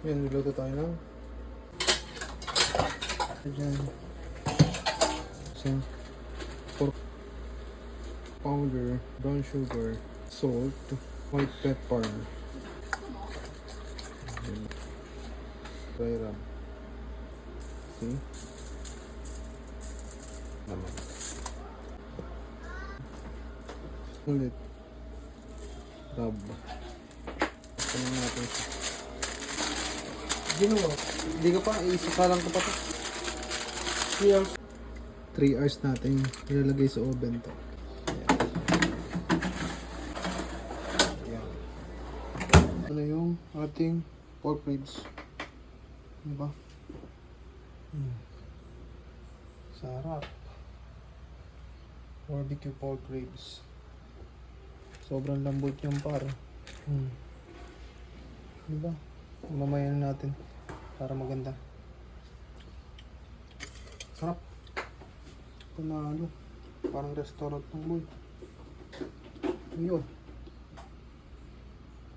Yan, niluto tayo ng dyan. Isang pork powder, brown sugar, salt, white pepper, dry rub. See? Naman. Ulit. Rub. Ito na natin siya. Ginawa. Hindi ka pa. Isakalang ko pa ito. 3 hours. 3 hours natin ilalagay sa oven to. Ayan. Ano yung ating pork ribs. Diba? Sarap. Barbecue pork ribs. Sobrang lambot yung par. Diba? Mamayan natin para maganda. Sarap. Panalo. Parang restaurant ng boy. Ayun.